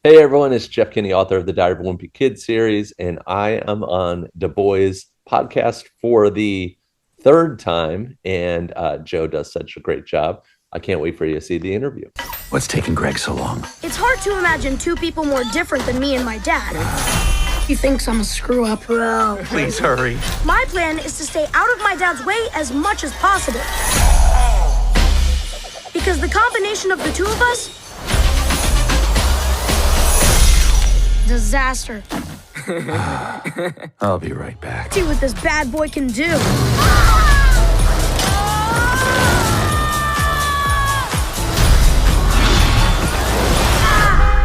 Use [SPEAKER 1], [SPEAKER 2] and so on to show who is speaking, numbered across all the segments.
[SPEAKER 1] Hey everyone, it's Jeff Kinney, author of the Diary of a Wimpy Kid series, and I am on the Bois Podcast for the third time, and Joe does such a great job. I can't wait for you to see the interview.
[SPEAKER 2] What's taking Greg so long?
[SPEAKER 3] It's hard to imagine two people more different than me and my dad. He thinks I'm a screw-up. Bro.
[SPEAKER 2] Please hurry.
[SPEAKER 3] My plan is to stay out of my dad's way as much as possible. Because the combination of the two of us... disaster.
[SPEAKER 2] I'll be right back.
[SPEAKER 3] See what this bad boy can do.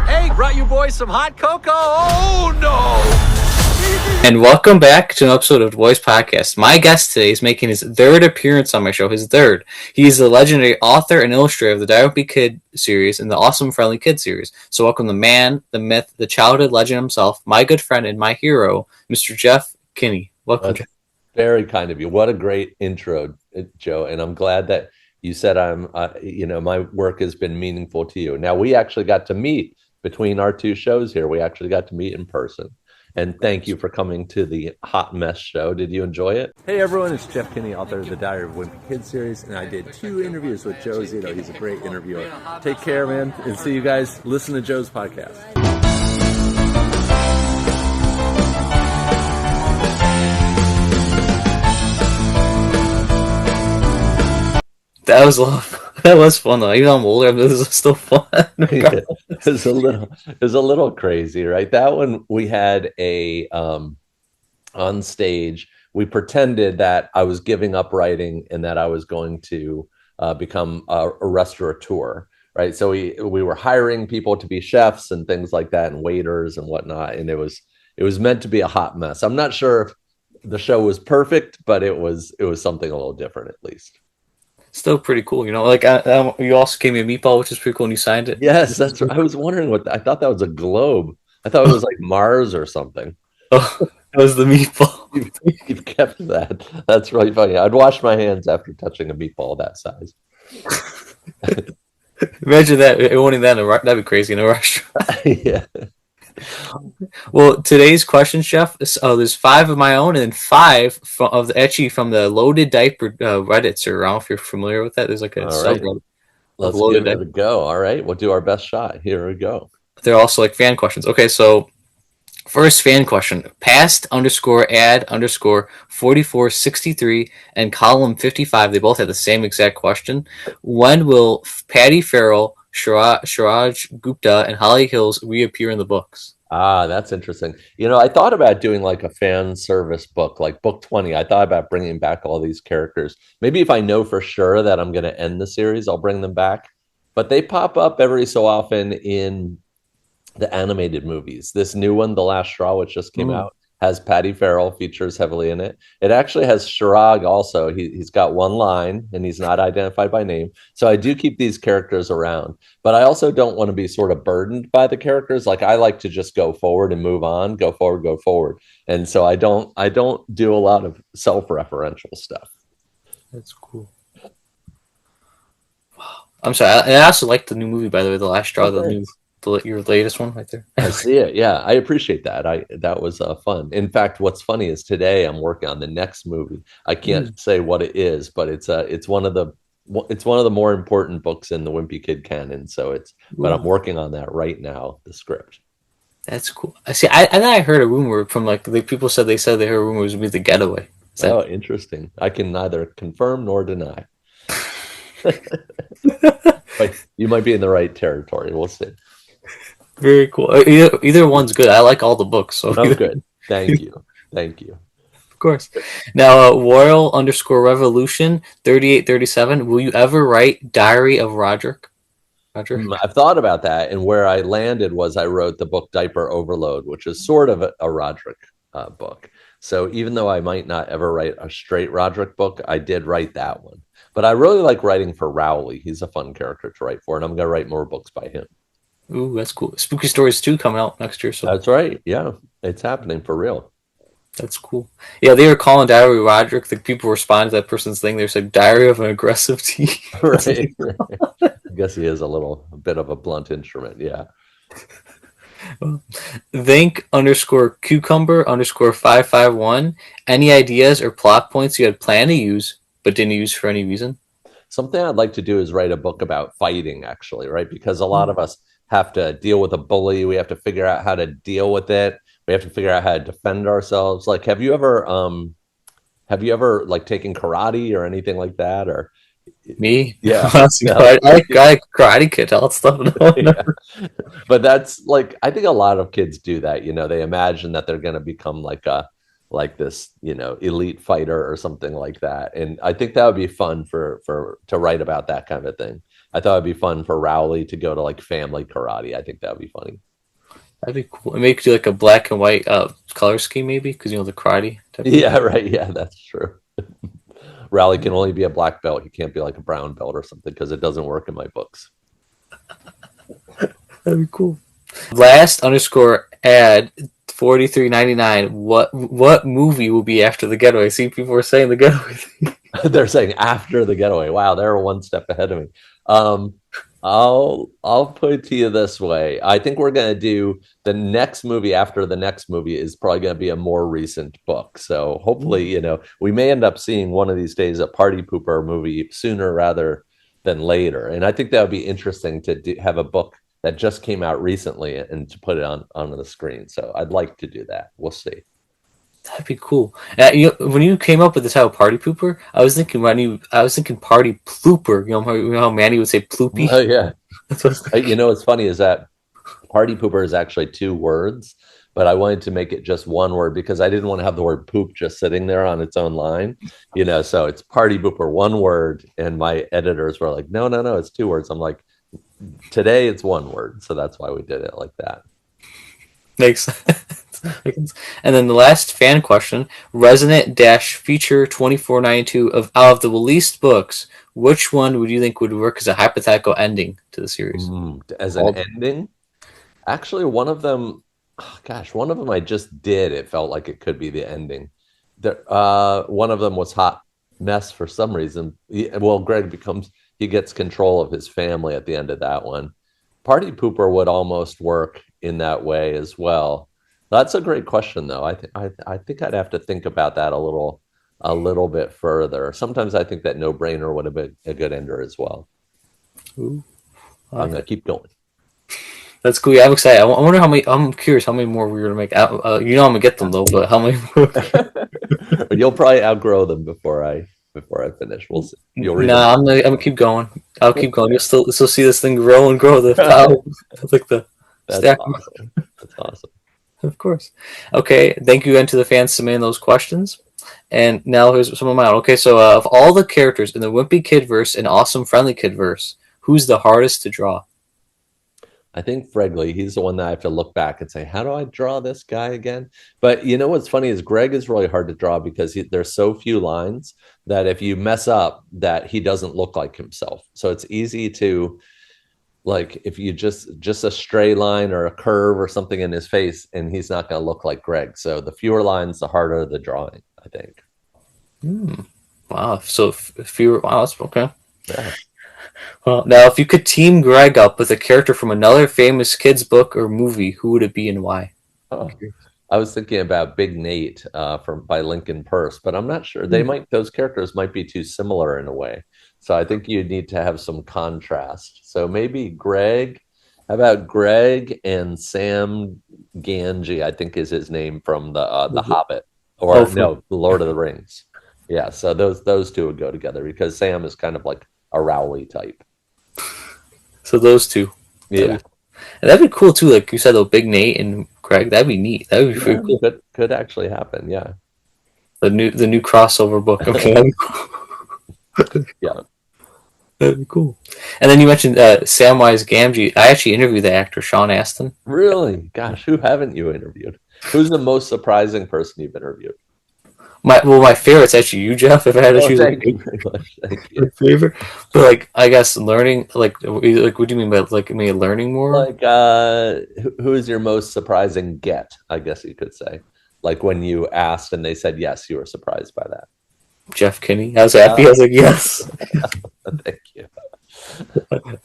[SPEAKER 2] Hey, brought you boys some hot cocoa. Oh, no.
[SPEAKER 4] And welcome back to an episode of the Bois Podcast. My guest today is making his third appearance on my show, his third. He is the legendary author and illustrator of the Wimpy Kid series and the Awesome Friendly Kid series. So welcome the man, the myth, the childhood legend himself, my good friend and my hero, Mr. Jeff Kinney. Welcome, Jeff.
[SPEAKER 1] Very kind of you. What a great intro, Joe. And I'm glad that you said my work has been meaningful to you. Now, we actually got to meet between our two shows here. We actually got to meet in person. And thank you for coming to the Hot Mess Show. Did you enjoy it? Hey everyone, it's Jeff Kinney, author of the Diary of a Wimpy Kid series, and I did 2 interviews with Joe Zito. He's a great interviewer. Take care, man, and see you guys. Listen to Joe's podcast.
[SPEAKER 4] That was fun though. Even though I'm older, this is still fun.
[SPEAKER 1] Yeah, it was a little crazy, right? That one we had on stage. We pretended that I was giving up writing and that I was going to become a restaurateur, right? So we were hiring people to be chefs and things like that, and waiters and whatnot. And it was meant to be a hot mess. I'm not sure if the show was perfect, but it was something a little different at least.
[SPEAKER 4] Still pretty cool, Like you also gave me a meatball, which is pretty cool, and you signed it.
[SPEAKER 1] Yes, that's right. I was wondering I thought that was a globe. I thought it was like Mars or something.
[SPEAKER 4] Oh, that was the meatball.
[SPEAKER 1] You've kept that. That's really funny. I'd wash my hands after touching a meatball that size.
[SPEAKER 4] Imagine that. Owning that that'd be crazy in a restaurant.
[SPEAKER 1] Yeah.
[SPEAKER 4] Well, today's question, Chef. There's 5 of my own, and then 5 from the Loaded Diaper Reddits. Or I don't know if you're familiar with that. There's like a subreddit.
[SPEAKER 1] Let's give it a go. All right, we'll do our best shot. Here we go.
[SPEAKER 4] They're also like fan questions. Okay, so first fan question: past_ad_4463 and column 55. They both have the same exact question. When will Patty Farrell, Shiraj Gupta, and Holly Hills reappear in the books?
[SPEAKER 1] Ah, that's interesting. I thought about doing like a fan service book, like book 20. I thought about bringing back all these characters. Maybe if I know for sure that I'm going to end the series, I'll bring them back. But they pop up every so often in the animated movies. This new one, The Last Straw, which just came out, has Patty Farrell, features heavily in it. It actually has Shirag also. He's got one line and he's not identified by name. So I do keep these characters around, but I also don't want to be sort of burdened by the characters. Like I like to just go forward and move on, go forward. And so I don't do a lot of self-referential stuff.
[SPEAKER 4] That's cool. Wow. I'm sorry. I also like the new movie, by the way, The Last Straw, your latest one right there.
[SPEAKER 1] I see it. Yeah, I appreciate that. That was fun. In fact, what's funny is today I'm working on the next movie. I can't say what it is, but it's one of the more important books in the Wimpy Kid canon. So but I'm working on that right now. The script.
[SPEAKER 4] That's cool. I see. I heard a rumor from people said they heard a rumor it was The Getaway.
[SPEAKER 1] Oh, interesting. I can neither confirm nor deny. But you might be in the right territory. We'll see.
[SPEAKER 4] Very cool. Either one's good. I like all the books. So
[SPEAKER 1] good. Thank you.
[SPEAKER 4] Of course. Now, Royal_Revolution 3837. Will you ever write Diary of Roderick?
[SPEAKER 1] I've thought about that, and where I landed was I wrote the book Diaper Overload, which is sort of a Roderick book. So even though I might not ever write a straight Roderick book, I did write that one. But I really like writing for Rowley. He's a fun character to write for, and I'm going to write more books by him.
[SPEAKER 4] Ooh, that's cool. Spooky Stories 2 coming out next year. So
[SPEAKER 1] that's right. Yeah, it's happening for real.
[SPEAKER 4] That's cool. Yeah, they were calling Diary of Roderick. The people responded to that person's thing. They said Diary of an Aggressive Teen.
[SPEAKER 1] Right. I guess he is a bit of a blunt instrument. Yeah.
[SPEAKER 4] Think underscore cucumber underscore 551. Any ideas or plot points you had planned to use but didn't use for any reason?
[SPEAKER 1] Something I'd like to do is write a book about fighting, actually, right? Because a lot of us have to deal with a bully. We have to figure out how to deal with it. We have to figure out how to defend ourselves. Like, have you ever like taken karate or anything like that? Or
[SPEAKER 4] Me?
[SPEAKER 1] yeah,
[SPEAKER 4] Honestly,
[SPEAKER 1] no.
[SPEAKER 4] I like Karate Kid, all that stuff. No, no.
[SPEAKER 1] Yeah. But that's like I think a lot of kids do that. They imagine that they're going to become like this, elite fighter or something like that. And I think that would be fun for to write about that kind of thing. I thought it'd be fun for Rowley to go to like family karate. I think that would be funny.
[SPEAKER 4] That'd be cool. Maybe do like a black and white color scheme, maybe, because the karate type of
[SPEAKER 1] Yeah, right. Yeah, that's true. Rowley can only be a black belt. He can't be like a brown belt or something because it doesn't work in my books.
[SPEAKER 4] That'd be cool. Last underscore ad 43.99. What movie will be after The Getaway? See, people were saying The Getaway thing.
[SPEAKER 1] They're saying after The Getaway. Wow, they're one step ahead of me. Um, I'll put it to you this way. I think we're gonna do the next movie after the next movie is probably gonna be a more recent book. So hopefully, we may end up seeing one of these days a Party Pooper movie sooner rather than later. And I think that would be interesting to have a book that just came out recently and to put it onto the screen. So I'd like to do that. We'll see.
[SPEAKER 4] That'd be cool. When you came up with the title Party Pooper, I was thinking Party Plooper. How Manny would say ploopy.
[SPEAKER 1] Oh yeah.
[SPEAKER 4] That's what I was thinking.
[SPEAKER 1] What's funny is that Party Pooper is actually two words, but I wanted to make it just one word because I didn't want to have the word poop just sitting there on its own line. So it's Party Pooper, one word, and my editors were like, no, it's two words. I'm like, today it's one word, so that's why we did it like that.
[SPEAKER 4] Makes sense. And then the last fan question: Resonant Feature 2492 of out of the released books, which one would you think would work as a hypothetical ending to the series?
[SPEAKER 1] As an ending, actually, one of them I just did. It felt like it could be the ending. One of them was Hot Mess for some reason. Greg he gets control of his family at the end of that one. Party Pooper would almost work in that way as well. That's a great question, though. I think I'd have to think about that a little bit further. Sometimes I think that No Brainer would have been a good ender as well.
[SPEAKER 4] Ooh,
[SPEAKER 1] I'm gonna keep going.
[SPEAKER 4] That's cool. Yeah, I'm excited. I wonder how many. I'm curious how many more we're gonna make. I'm gonna get them though, but how many more?
[SPEAKER 1] You'll probably outgrow them before I finish. We'll see.
[SPEAKER 4] I'm gonna keep going. I'll keep going. You'll still see this thing grow and grow. The power, like the
[SPEAKER 1] That's
[SPEAKER 4] stack.
[SPEAKER 1] awesome. That's awesome.
[SPEAKER 4] Of course. Okay. Thank you again to the fans submitting those questions. And now here's some of mine. Okay, so of all the characters in the Wimpy Kid verse and Awesome Friendly Kid verse, who's the hardest to draw?
[SPEAKER 1] I think Fregley, he's the one that I have to look back and say, how do I draw this guy again? But what's funny is Greg is really hard to draw because there's so few lines that if you mess up, that he doesn't look like himself. So it's easy to, like, if you just a stray line or a curve or something in his face, and he's not going to look like Greg. So the fewer lines, the harder the drawing, I think.
[SPEAKER 4] Wow. So fewer. Wow, that's okay.
[SPEAKER 1] Yeah.
[SPEAKER 4] Well, now, if you could team Greg up with a character from another famous kids book or movie, who would it be and why?
[SPEAKER 1] Oh, I was thinking about Big Nate by Lincoln Purse, but I'm not sure. Those characters might be too similar in a way. So I think you need to have some contrast. So maybe Greg. How about Greg and Sam Ganji? I think is his name from the Hobbit, or The Lord of the Rings. Yeah. So those two would go together because Sam is kind of like a Rowley type.
[SPEAKER 4] So those two.
[SPEAKER 1] Yeah.
[SPEAKER 4] And that'd be cool too. Like you said, though, Big Nate and Greg. That'd be neat. That'd be pretty cool.
[SPEAKER 1] Could actually happen. Yeah.
[SPEAKER 4] The new crossover book. Okay.
[SPEAKER 1] Yeah.
[SPEAKER 4] That'd be cool. And then you mentioned Samwise Gamgee. I actually interviewed the actor Sean Astin.
[SPEAKER 1] Really? Gosh, who haven't you interviewed? Who's the most surprising person you've interviewed?
[SPEAKER 4] My favorite's actually you, Jeff. If I had to choose,
[SPEAKER 1] thank you very much. Thank you.
[SPEAKER 4] My favorite, but like I guess learning, like what do you mean by like me learning more?
[SPEAKER 1] Like, who is your most surprising get? I guess you could say, like when you asked and they said yes, you were surprised by that.
[SPEAKER 4] Jeff Kinney. I was happy. I was like, yes.
[SPEAKER 1] Thank you.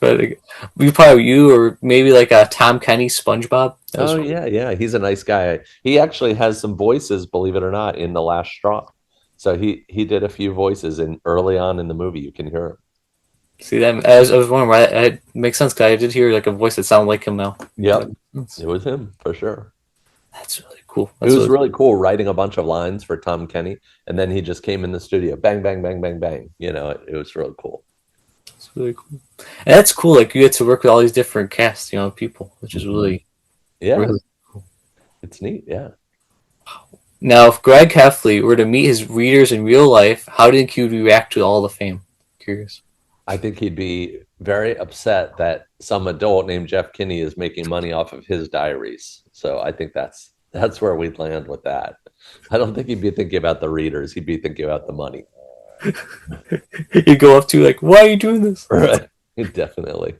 [SPEAKER 4] But you or maybe like a Tom Kenny SpongeBob.
[SPEAKER 1] Oh yeah. He's a nice guy. He actually has some voices, believe it or not, in The Last Straw. So he did a few voices in early on in the movie. You can hear him.
[SPEAKER 4] See that? I was wondering why it makes sense because I did hear like a voice that sounded like him now.
[SPEAKER 1] Yep, it was him for sure.
[SPEAKER 4] That's really cool.
[SPEAKER 1] It was really cool writing a bunch of lines for Tom Kenny, and then he just came in the studio, bang, bang, bang, bang, bang. It was really cool.
[SPEAKER 4] It's really cool. And that's cool. Like you get to work with all these different casts, people, which is really, really
[SPEAKER 1] cool. It's neat. Yeah.
[SPEAKER 4] Now, if Greg Heffley were to meet his readers in real life, how do you think he would react to all the fame? Curious.
[SPEAKER 1] I think he'd be very upset that some adult named Jeff Kinney is making money off of his diaries. So I think that's where we'd land with that. I don't think he'd be thinking about the readers. He'd be thinking about the money.
[SPEAKER 4] He'd go up to like, why are you doing this?
[SPEAKER 1] Right. Definitely.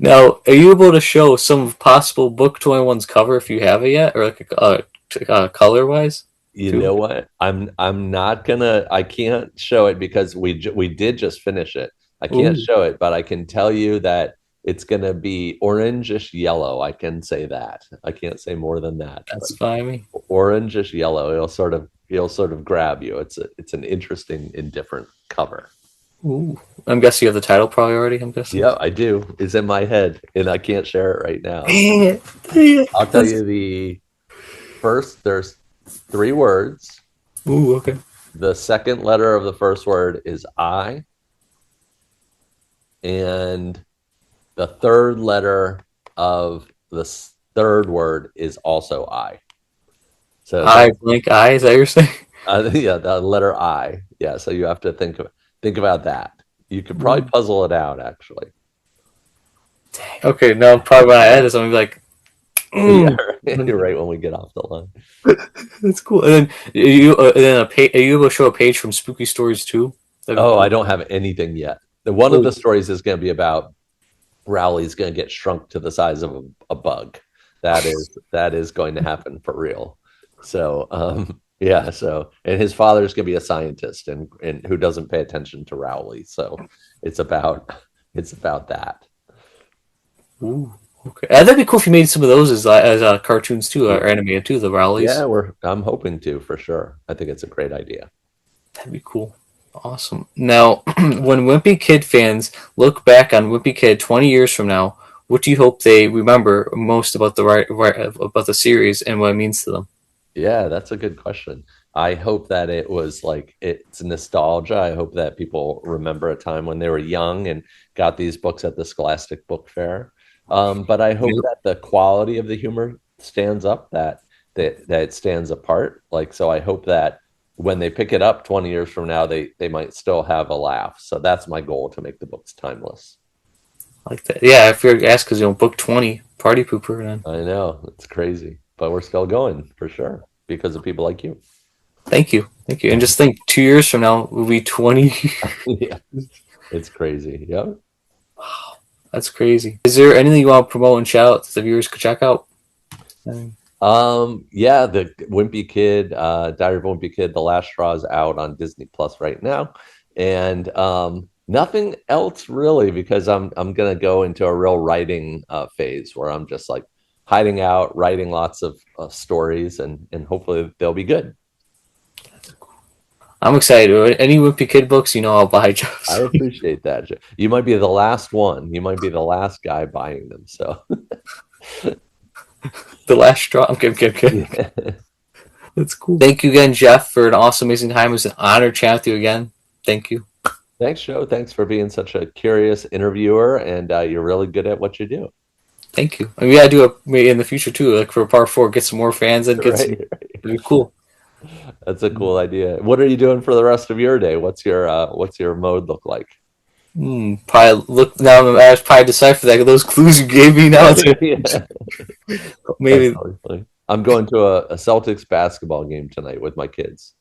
[SPEAKER 4] Now, are you able to show some possible Book 21's cover if you have it yet? Or like color-wise?
[SPEAKER 1] You know what? I'm not gonna. I can't show it because we did just finish it. I can't show it, but I can tell you that it's gonna be orangish yellow. I can say that. I can't say more than that.
[SPEAKER 4] That's fine.
[SPEAKER 1] Orangish yellow. It'll sort of grab you. It's an interesting, indifferent cover.
[SPEAKER 4] Ooh. I'm guessing you have the title probably already. I'm guessing.
[SPEAKER 1] Yeah, I do. It's in my head, and I can't share it right now.
[SPEAKER 4] Dang it.
[SPEAKER 1] I'll tell you the first. There's 3 words.
[SPEAKER 4] Ooh, okay.
[SPEAKER 1] The second letter of the first word is I. And the third letter of the third word is also I. So
[SPEAKER 4] I blink I, is that what you're saying?
[SPEAKER 1] Yeah, the letter I. Yeah, so you have to think about that. You could probably puzzle it out, actually.
[SPEAKER 4] Dang. Okay, now probably when I edit this, I'm gonna be like,
[SPEAKER 1] Yeah, you're right when we get off the line.
[SPEAKER 4] That's cool. And then are you able to show a page from Spooky Stories 2?
[SPEAKER 1] I don't have anything yet. One of the stories is going to be about Rowley's going to get shrunk to the size of a bug. That is going to happen for real. So yeah. So and his father's going to be a scientist and who doesn't pay attention to Rowley. So it's about that.
[SPEAKER 4] Ooh. Okay, that'd be cool if you made some of those as cartoons too, or animated too. The Rowleys.
[SPEAKER 1] Yeah, I'm hoping to for sure. I think it's a great idea.
[SPEAKER 4] That'd be cool. Awesome. Now, when Wimpy Kid fans look back on Wimpy Kid 20 years from now, what do you hope they remember most about about the series and what it means to them?
[SPEAKER 1] Yeah, that's a good question. I hope that it's nostalgia. I hope that people remember a time when they were young and got these books at the Scholastic Book Fair. But I hope that the quality of the humor stands up, that it stands apart. So I hope that when they pick it up 20 years from now, they might still have a laugh. So that's my goal, to make the books timeless.
[SPEAKER 4] Like that. Yeah, if you're asked, because book 20, Party Pooper. Then.
[SPEAKER 1] I know, it's crazy, but we're still going for sure because of people like you.
[SPEAKER 4] Thank you. And just think, 2 years from now will be 20.
[SPEAKER 1] Yeah, it's crazy. Yep.
[SPEAKER 4] Wow. That's crazy. Is there anything you want to promote and shout out that the viewers could check out?
[SPEAKER 1] Yeah, the Wimpy Kid, Diary of a Wimpy Kid, The Last Straw is out on Disney Plus right now, and nothing else really, because I'm gonna go into a real writing phase where I'm just like hiding out, writing lots of stories, and hopefully they'll be good.
[SPEAKER 4] I'm excited. Any Wimpy Kid books, I'll buy.
[SPEAKER 1] I appreciate that. You might be the last one. You might be the last guy buying them. So,
[SPEAKER 4] The Last Straw. I'm kidding. Yeah. That's cool. Thank you again, Jeff, for an awesome, amazing time. It was an honor chatting with you again. Thank you.
[SPEAKER 1] Thanks, Joe. Thanks for being such a curious interviewer, and you're really good at what you do.
[SPEAKER 4] Thank you. I mean, I do it in the future too, like for part 4, get some more fans and get some. It'd be cool.
[SPEAKER 1] That's a cool idea. What are you doing for the rest of your day? What's your mode look like?
[SPEAKER 4] Probably look now. I was probably decipher that those clues you gave me now. Maybe
[SPEAKER 1] I'm going to a Celtics basketball game tonight with my kids.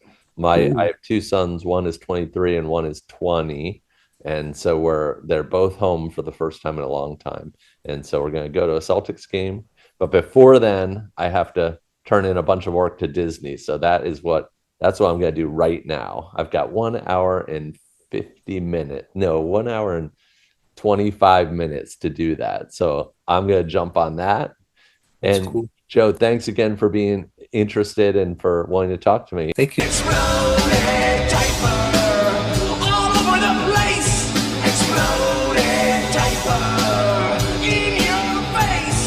[SPEAKER 1] I have 2 sons. One is 23 and one is 20, and so they're both home for the first time in a long time, and so we're going to go to a Celtics game. But before then, I have to turn in a bunch of work to Disney. So that is what That's what I'm going to do right now. I've got 1 hour and 50 minutes. No, 1 hour and 25 minutes to do that. So I'm going to jump on that.
[SPEAKER 4] That's
[SPEAKER 1] And
[SPEAKER 4] cool.
[SPEAKER 1] Joe, thanks again for being interested and for wanting to talk to me.
[SPEAKER 4] Thank you.
[SPEAKER 2] It's rolling.